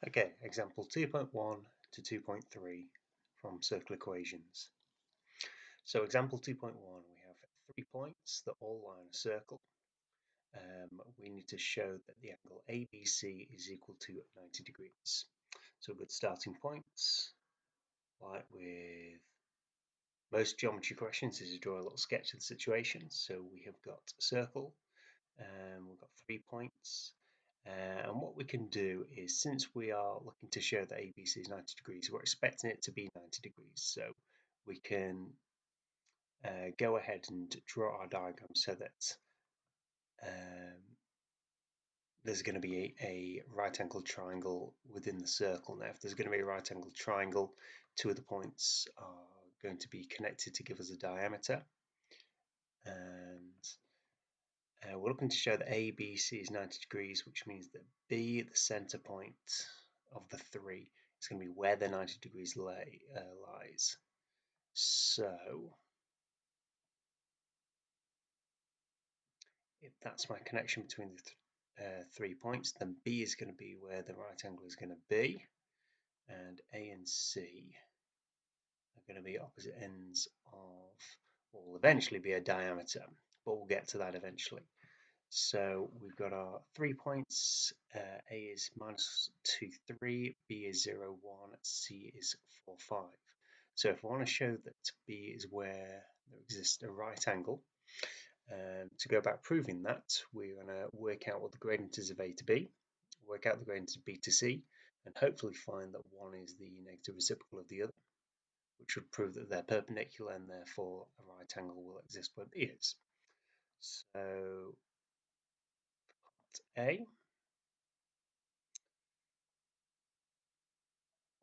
Okay, example 2.1 to 2.3 from circle equations. So example 2.1, we have 3 points that all lie in a circle. We need to show that the angle ABC is equal to 90 degrees. So good starting points, like with most geometry questions, is to draw a little sketch of the situation. So we have got a circle, and we've got 3 points. And what we can do is, since we are looking to show that ABC is 90 degrees, we're expecting it to be 90 degrees. So we can go ahead and draw our diagram so that there's going to be a right angled triangle within the circle. Now, if there's going to be a right angled triangle, two of the points are going to be connected to give us a diameter. And we're looking to show that ABC is 90 degrees, which means that B, the center point of the three, is going to be where the 90 degrees lies. So if that's my connection between the 3 points, then B is going to be where the right angle is going to be, and A and C are going to be opposite ends of what will eventually be a diameter, but we'll get to that eventually. So we've got our 3 points. A is -2, 3, B is 0, 1, C is 4, 5. So if I want to show that B is where there exists a right angle, to go about proving that, we're going to work out what the gradient is of A to B, work out the gradient of B to C, and hopefully find that one is the negative reciprocal of the other, which would prove that they're perpendicular and therefore a right angle will exist where B is. So A,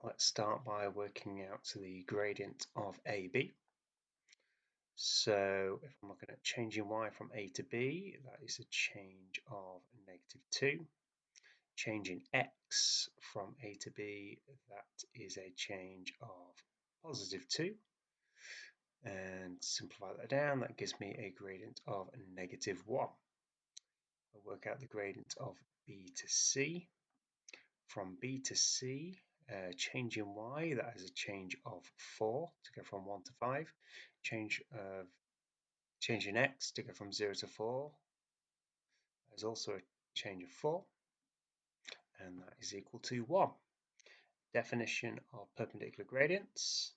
let's start by working out the gradient of AB. So if I'm looking at changing y from A to B, that is a change of -2. Changing x from A to B, that is a change of +2. And simplify that down, that gives me a gradient of -1. I'll work out the gradient of B to C. From B to C, change in y, that is a change of 4 to go from 1 to 5. Change in x to go from 0 to 4, that is also a change of 4, and that is equal to 1. Definition of perpendicular gradients.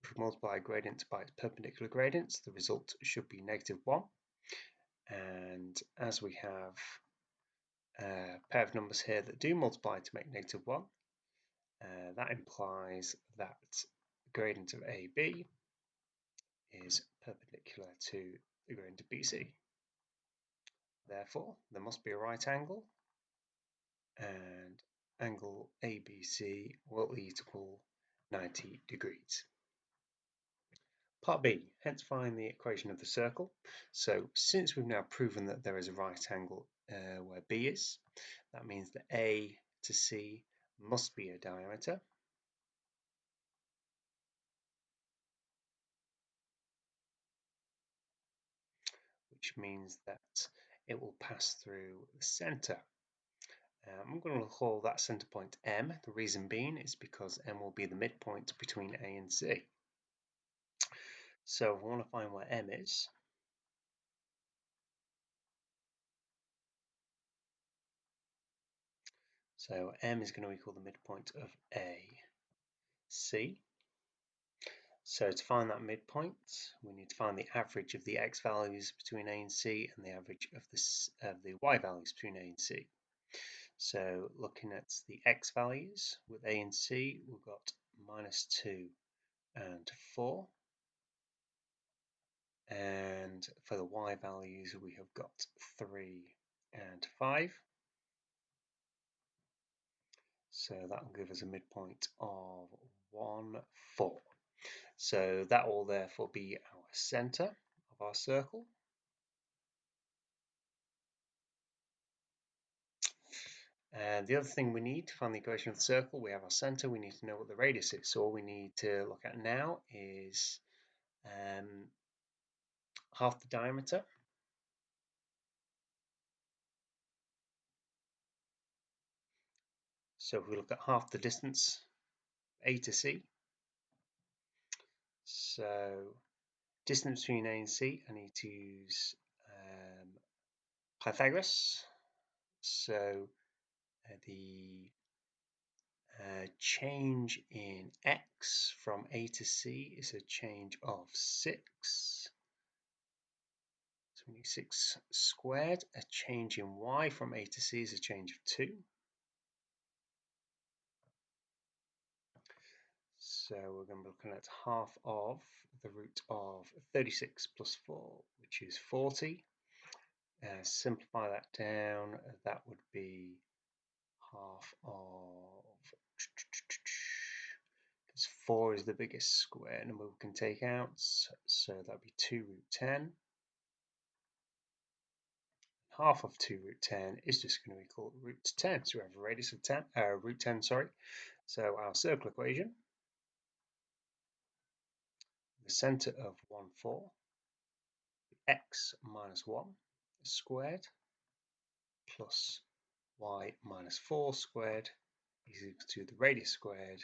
If we multiply a gradient by its perpendicular gradients, the result should be -1. And as we have a pair of numbers here that do multiply to make -1, that implies that the gradient of AB is perpendicular to the gradient of BC. Therefore, there must be a right angle, and angle ABC will equal 90 degrees. Part B, hence find the equation of the circle. So since we've now proven that there is a right angle where B is, that means that A to C must be a diameter. Which means that it will pass through the center. I'm going to call that center point M. The reason being is because M will be the midpoint between A and C. So I want to find where M is. So M is going to equal the midpoint of A, C. So to find that midpoint, we need to find the average of the x values between A and C and the average of the y values between A and C. So looking at the x values with A and C, we've got -2 and 4. And for the y values, we have got 3 and 5. So that will give us a midpoint of 1, 4. So that will therefore be our center of our circle. And the other thing we need to find the equation of the circle, we have our center, we need to know what the radius is. So all we need to look at now is half the diameter. So if we look at half the distance, A to C, so distance between A and C, I need to use Pythagoras. So the change in x from A to C is a change of 6. 26 squared. A change in y from A to C is a change of 2. So we're going to be looking at half of the root of 36 plus 4, which is 40. Simplify that down, that would be half of, because 4 is the biggest square number we can take out, so that would be 2 root 10. Half of 2 root 10 is just going to equal root 10, so we have a radius of 10, root 10, sorry. So our circle equation, the center of 1, 4, x minus 1 squared plus y minus 4 squared is equal to the radius squared,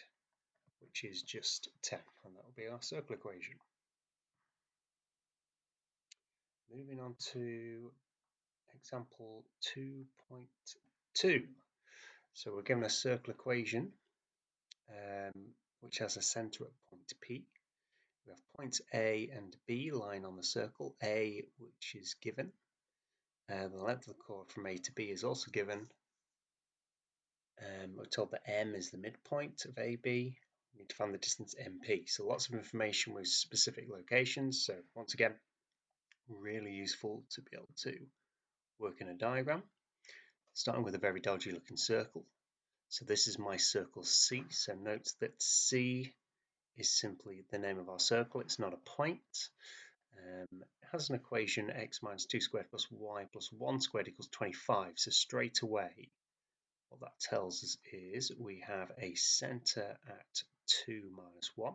which is just 10, and that will be our circle equation. Moving on to example 2.2. So we're given a circle equation which has a center at point P. We have points A and B lying on the circle. A, which is given. The length of the chord from A to B is also given. We're told that M is the midpoint of AB. We need to find the distance MP. So lots of information with specific locations. So once again, really useful to be able to work in a diagram. Starting with a very dodgy looking circle. So this is my circle C. So note that C is simply the name of our circle. It's not a point. It has an equation x minus 2 squared plus y plus 1 squared equals 25. So straight away, what that tells us is we have a center at 2 minus 1,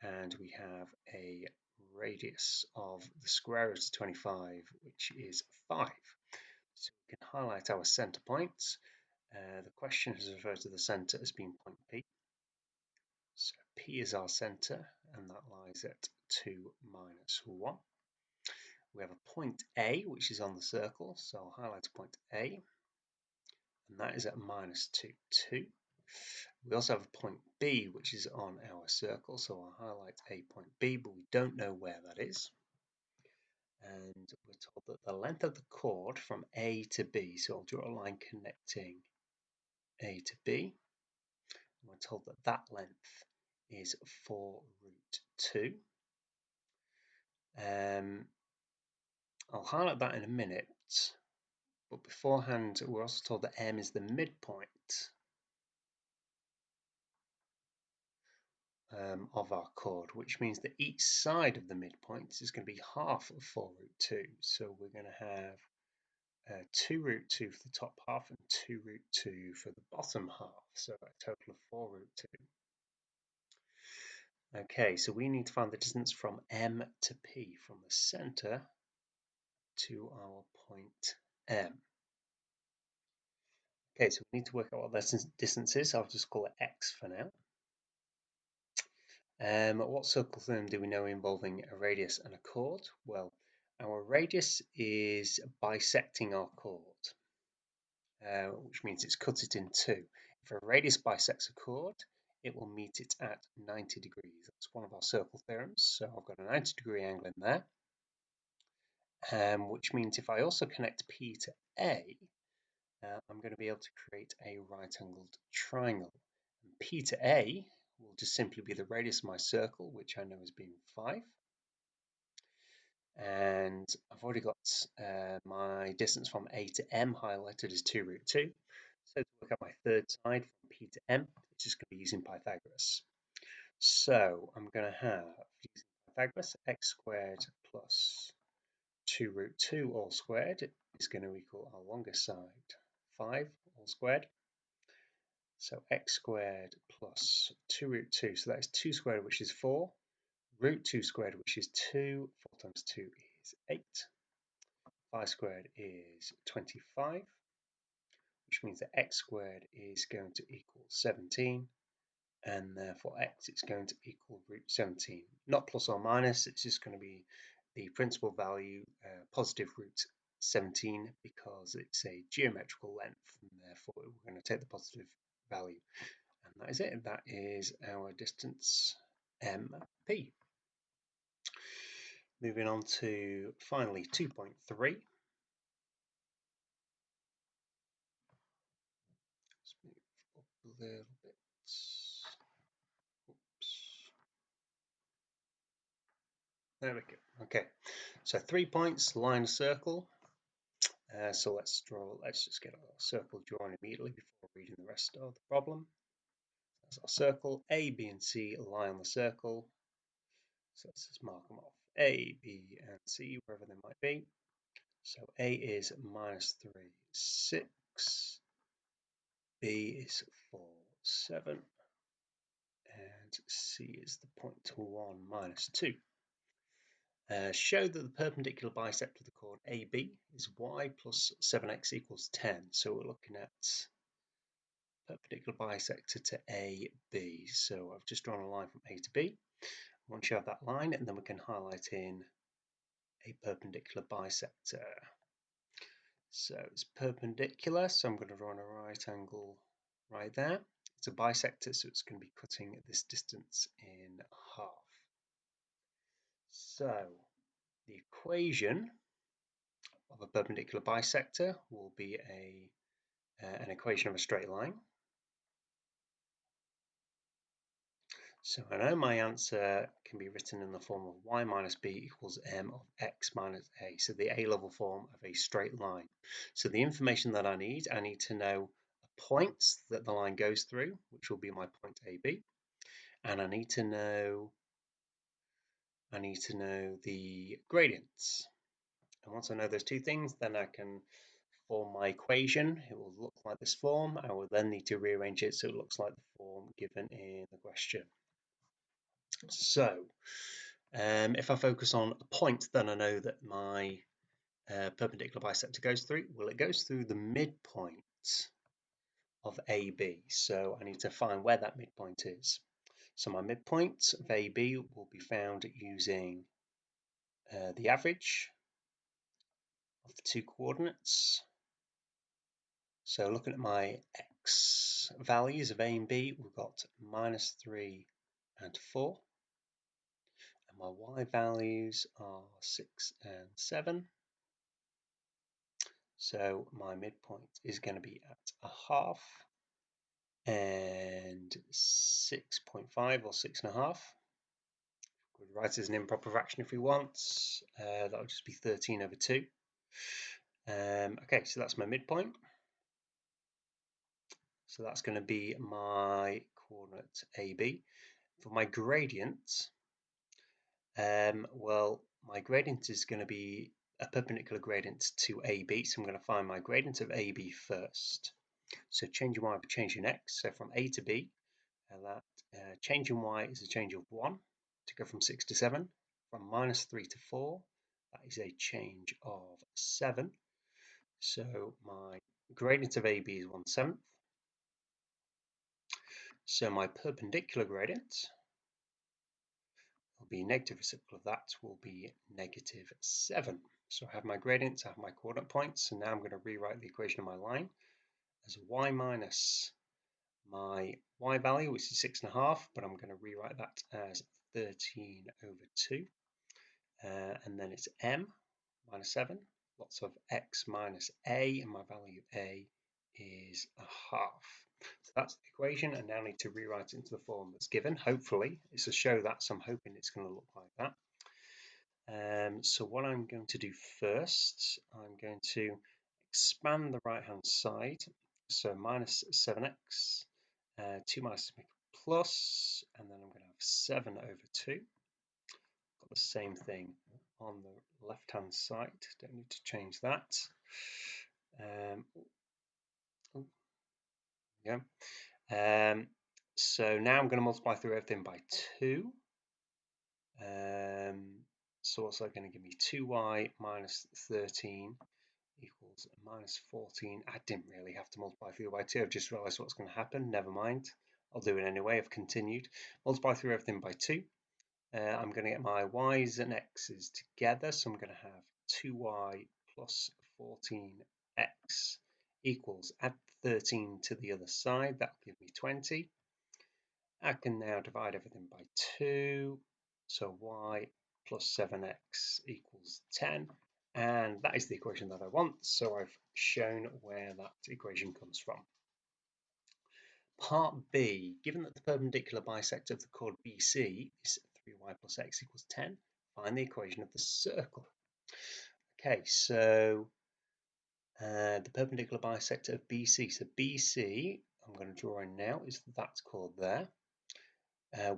and we have a radius of the square root of 25, which is 5. So we can highlight our center points. The question has referred to the center as being point P. So P is our center, and that lies at 2 minus 1. We have a point A, which is on the circle, so I'll highlight a point A, and that is at minus 2, 2. We also have a point B, which is on our circle, so I'll highlight a point B, but we don't know where that is. And we're told that the length of the chord from A to B, so I'll draw a line connecting A to B. We're told that that length is 4 root 2. I'll highlight that in a minute, but beforehand we're also told that M is the midpoint of our chord, which means that each side of the midpoint is going to be half of 4 root 2. So we're going to have 2 root 2 for the top half and 2 root 2 for the bottom half, so a total of 4 root 2. Okay, so we need to find the distance from M to P, from the center to our point M. Okay, so we need to work out what that distance is. I'll just call it X for now. What circle theorem do we know involving a radius and a chord? Well, our radius is bisecting our chord, which means it's cut it in two. If a radius bisects a chord, it will meet it at 90 degrees. That's one of our circle theorems. So I've got a 90-degree angle in there, which means if I also connect P to A, I'm going to be able to create a right-angled triangle. And P to A will just simply be the radius of my circle, which I know as being 5. And I've already got my distance from A to M highlighted as 2 root 2. So to work out my third side from P to M, it's just going to be using Pythagoras. So I'm going to have, using Pythagoras, x squared plus 2 root 2 all squared is going to equal our longest side, 5 all squared. So x squared plus 2 root 2, so that is 2 squared, which is 4. Root 2 squared, which is 2. 4 times 2 is 8. 5 squared is 25. which means that x squared is going to equal 17, and therefore x is going to equal root 17. Not plus or minus, it's just going to be the principal value, positive root 17, because it's a geometrical length, and therefore we're going to take the positive value. And that is it. That is our distance MP. Moving on to finally 2.3. Let's move up a little bit. Oops. There we go. Okay, so 3 points, line a circle. So let's just get a circle drawn immediately before reading the rest of the problem. That's our circle. A, B, and C lie on the circle. So let's just mark them off. A, B, and C, wherever they might be. So A is -3, 6. B is 4, 7. And C is the point 1, -2. Show that the perpendicular bisector of the chord AB is y plus 7x equals 10. So we're looking at perpendicular bisector to AB. So I've just drawn a line from A to B. Once you have that line, and then we can highlight in a perpendicular bisector. So it's perpendicular, so I'm going to draw a right angle right there. It's a bisector, so it's going to be cutting this distance in half. So the equation of a perpendicular bisector will be an equation of a straight line. So I know my answer can be written in the form of y minus b equals m of x minus a. So the A-level form of a straight line. So the information that I need to know the points that the line goes through, which will be my point AB, and I need to know the gradients. And once I know those two things, then I can form my equation. It will look like this form. I will then need to rearrange it so it looks like the form given in the question. So if I focus on a point, then I know that my perpendicular bisector goes through. Well, it goes through the midpoint of AB. So I need to find where that midpoint is. So my midpoint of AB will be found using the average of the two coordinates. So looking at my x values of A and B, we've got -3 and 4. And my y values are 6 and 7. So my midpoint is going to be at a half and 6.5 or 6.5. Could write it as an improper fraction if we want. That will just be 13 over 2. Okay, so that's my midpoint. So that's going to be my coordinate AB. For my gradient, well, my gradient is going to be a perpendicular gradient to AB. So I'm going to find my gradient of AB first. So changing y by changing x. So from A to B, that change in y is a change of 1 to go from 6 to 7. From -3 to 4, that is a change of 7. So my gradient of AB is 1/7. So my perpendicular gradient will be negative reciprocal of that, will be -7. So I have my gradients, I have my coordinate points, and now I'm going to rewrite the equation of my line as y minus my y value, which is 6.5, but I'm going to rewrite that as 13 over 2. And then it's m minus 7, lots of x minus a, and my value of a is a half. So that's the equation, and now I need to rewrite it into the form that's given. Hopefully, it's a show that, so I'm hoping it's going to look like that. So what I'm going to do first, I'm going to expand the right-hand side. So minus 7x, 2 minus make a plus, and then I'm going to have 7 over 2. Got the same thing on the left-hand side. Don't need to change that. Yeah. So now I'm going to multiply through everything by 2. So what's that going to give me? 2y minus 13 equals minus 14. I didn't really have to multiply through by 2. I've just realised what's going to happen. Never mind. I'll do it anyway. I've continued. Multiply through everything by 2. I'm going to get my y's and x's together. So I'm going to have 2y plus 14x equals, add 13 to the other side. That'll give me 20. I can now divide everything by 2. So y plus 7x equals 10. And that is the equation that I want. So I've shown where that equation comes from. Part B, given that the perpendicular bisector of the chord BC is 3y plus x equals 10, find the equation of the circle. Okay, so the perpendicular bisector of BC. So BC, I'm going to draw in now, is that chord there.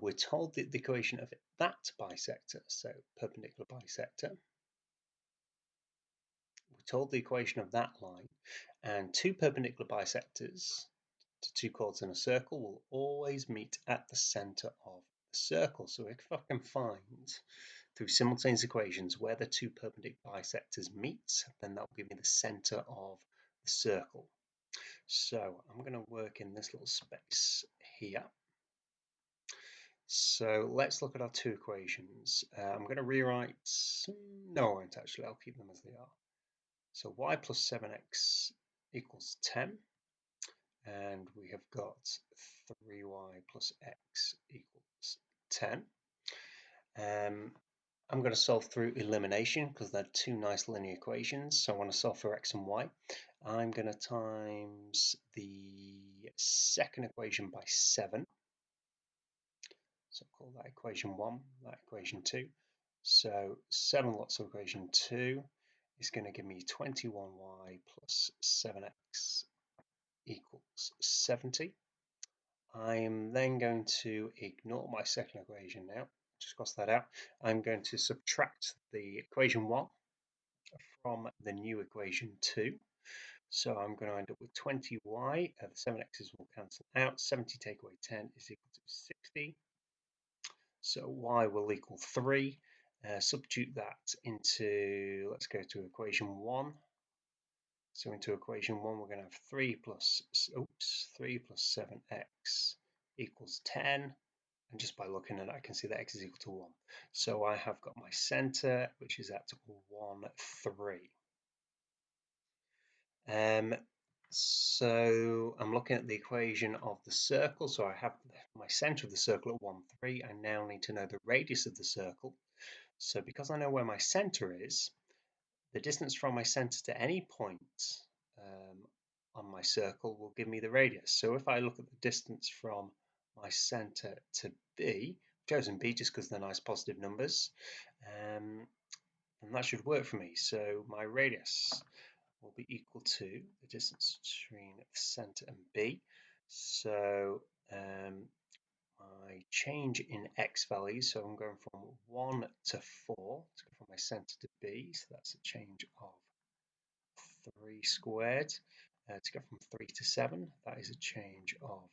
We're told that the equation of that bisector, so perpendicular bisector, we're told the equation of that line, and two perpendicular bisectors to two chords in a circle will always meet at the center of the circle. So if I can find through simultaneous equations where the two perpendicular bisectors meet, then that will give me the center of the circle. So I'm going to work in this little space here. So let's look at our two equations. I'm going to rewrite, no I won't actually, I'll keep them as they are. So y plus 7x equals 10. And we have got 3y plus x equals 10. I'm going to solve through elimination because they're two nice linear equations. So I want to solve for x and y. I'm going to times the second equation by 7. So I'll call that equation 1, that equation 2. So 7 lots of equation 2 is going to give me 21y plus 7x equals 70. I'm then going to ignore my second equation now, just cross that out. I'm going to subtract the equation 1 from the new equation 2. So I'm going to end up with 20y, the 7x's will cancel out, 70 take away 10 is equal to 60. So y will equal 3. Substitute that into, let's go to equation 1. So into equation 1 we're going to have 3 plus 7x equals 10. And just by looking at it, I can see that x is equal to 1. So I have got my center, which is at 1, 3. So I'm looking at the equation of the circle. So I have my center of the circle at 1, 3. I now need to know the radius of the circle. So because I know where my center is, the distance from my center to any point on my circle will give me the radius. So if I look at the distance from my center to B, I've chosen B just because they're nice positive numbers, and that should work for me. So my radius will be equal to the distance between the center and B. So my change in x values, so I'm going from 1 to 4 to go from my center to B, so that's a change of 3 squared. To go from 3 to 7, that is a change of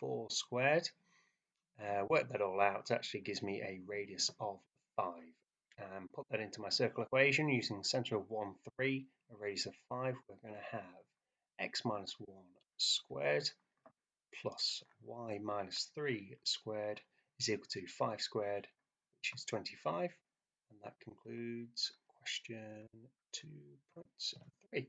4 squared. Work that all out, it actually gives me a radius of 5. Put that into my circle equation using center of 1, 3, a radius of 5. We're going to have x minus 1 squared plus y minus 3 squared is equal to 5 squared, which is 25. And that concludes question 2.3.